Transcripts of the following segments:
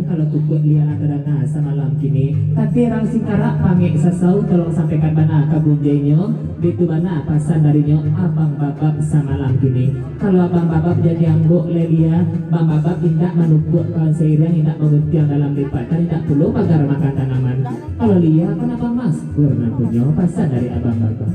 badendang kalau tukuk lian adarana samalam kini tapi rang singkarak pangek sasau tolong sampaikan bana kabunjainya bitu bana pasan darinya abang babab samalam kini kalau abang babab jadi angguk lelia bang babab indak manukuk kawan seirang indak mengutiang dalam lipatan indak perlu pagar makan tanaman kalau lia kenapa mas kurna punya pasan dari abang babab.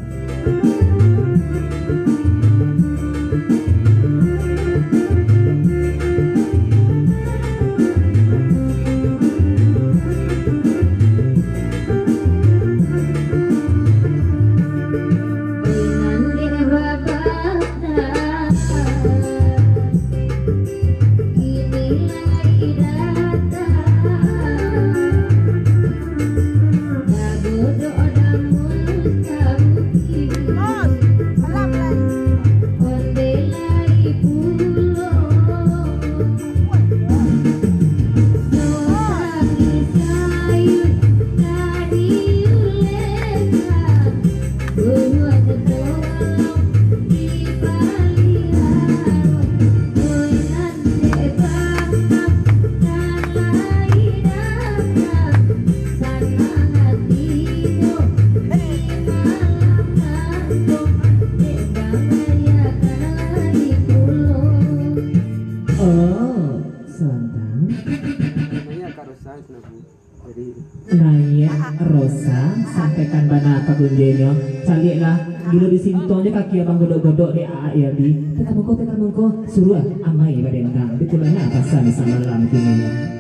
Rosa sampaikan bana kabunjainya caliklah gila di sintonya kaki abang godok-godok di ya di teka mengko suruh amai badendang betul bana pasan samalam kini.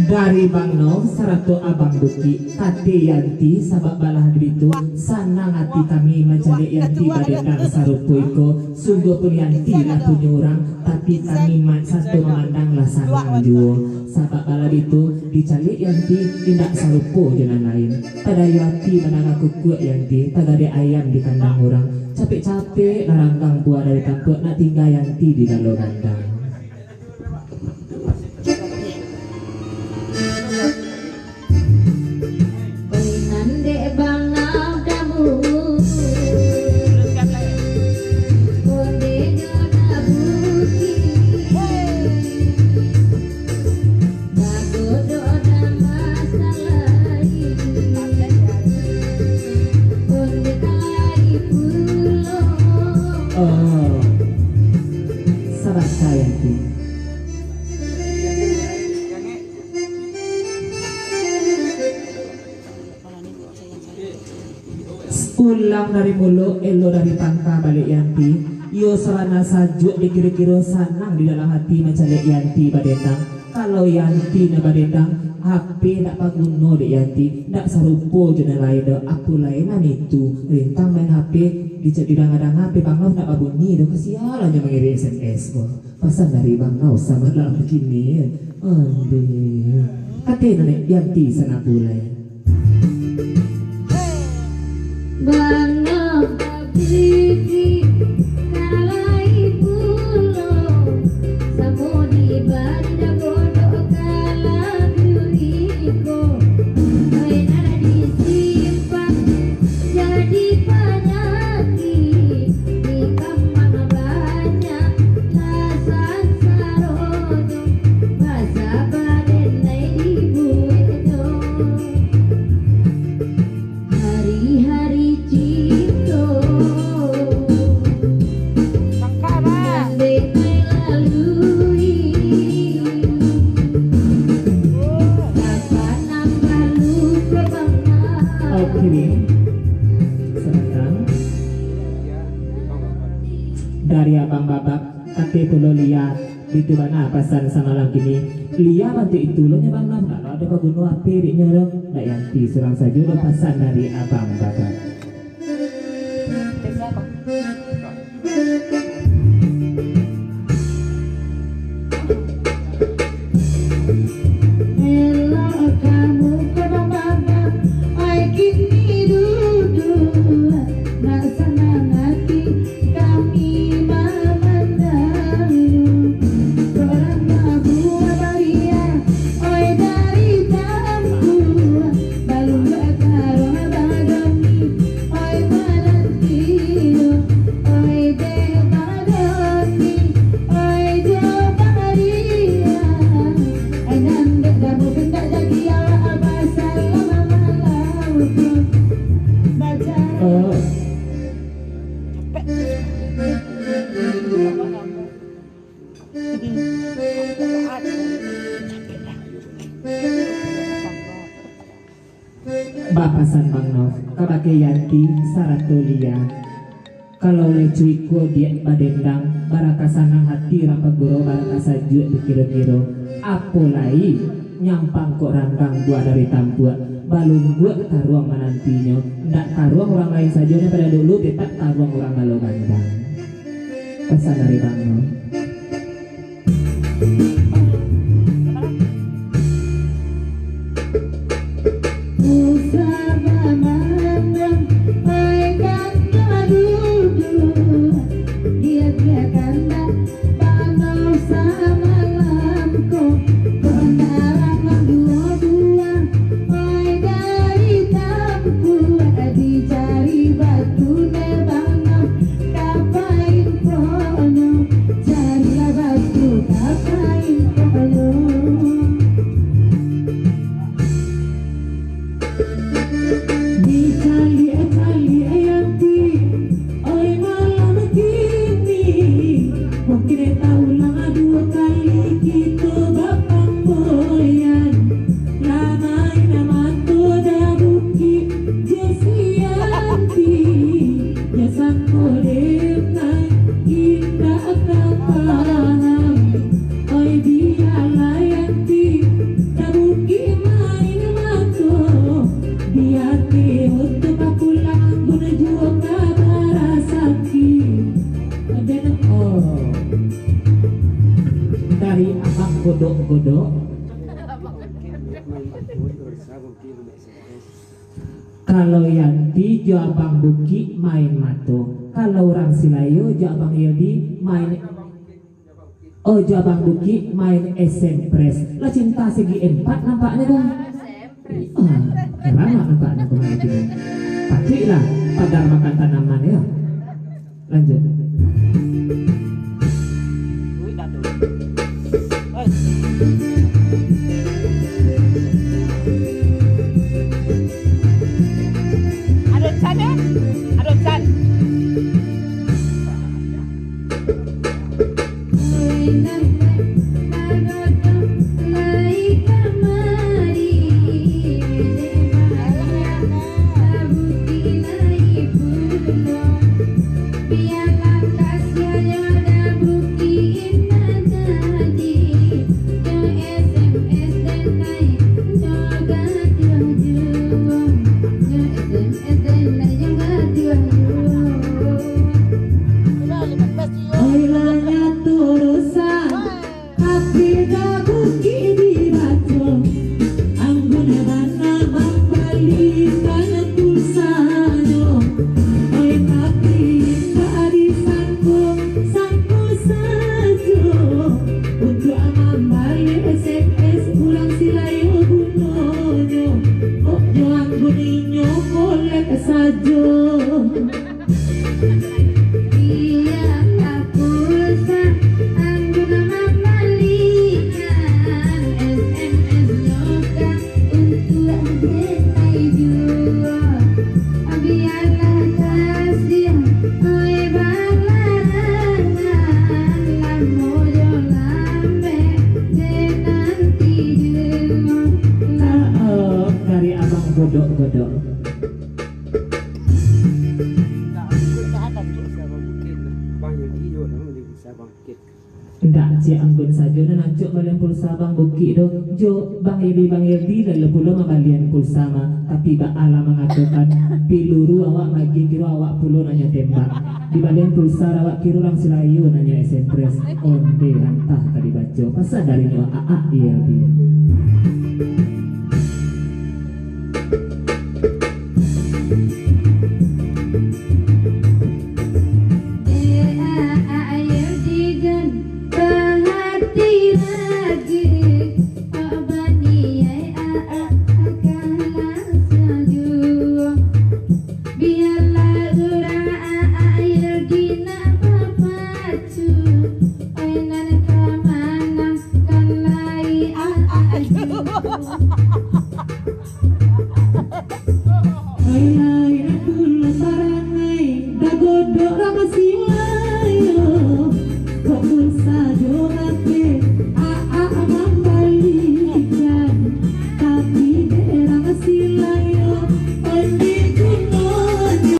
Dari Bang Nov saratu abang Buki kate yanti sabab balah itu sanang hati kami mencari yanti badendang sarupuiko sungguh pun yanti lah penyurang tapi kami satu memandanglah sanang juo sabab balah itu dicari yanti tindak sarupu jalan lain tada yanti menangga kuku yanti tada ada ayam di kandang orang capek-capek laranggang buah dari kampung nak tinggal yanti di dalam kandang. Ulang dari mulu, elo dari pangka balik yanti. Yo sarana sajuk dikira-kira sanang di dalam hati mencari yanti badendang. Kalau yanti na badendang, HP nak paguno dek yanti, nak sarupo jena lain dek. Aku lainan itu, rintang main HP, didang-dang HP Bang Nau nak bunyi dek kesialan aja mengirim SMS kok. Pesan dari Bang Nau sama lah begini. Ande, katanya nek yanti sana pulai. Bana babidi kalai pulo samodi banda bodo kala biuriko sebentar. Dari abang babak kakek pulau lihat itu mana pesan semalam kini Lia bantu itu lo nya bang Nam kalau ada paguno api riknya lo ndak yanti serang saja lo pesan dari abang babak. Bapasan Bang Nov, kabake Yanti Saratulia. Kalau lecuiku dia badendang, barakasanang hati rampaguro barakasaju dikira-kira. Apolai nyampang kok rangkang buah dari tampuak, balung buat taruang menantinya. Ndak taruang orang lain saja pada dulu, tetap taruang orang galau gandang. Pesan dari Bang Nov. Godok kalau Yanti jo abang Buki main mato, kalau orang Silayo jo abang Yodi main jo abang Buki main Sempres lah cinta segi empat nampaknya dong. Kerana nampaknya kemarin ini pasti lah padar makan tanaman ya. Lanjut. godok-godok. balian pulsa bang buki do jo bang Yedi lalu pulo mabalian pulsa ma tapi ba ala mengatakan piluru awak magi kiro awak pulo nanya tembak di balian pulsa awak kiro lang silayu nanya esempres onde antah tadi baca pasal dari nyo iya bi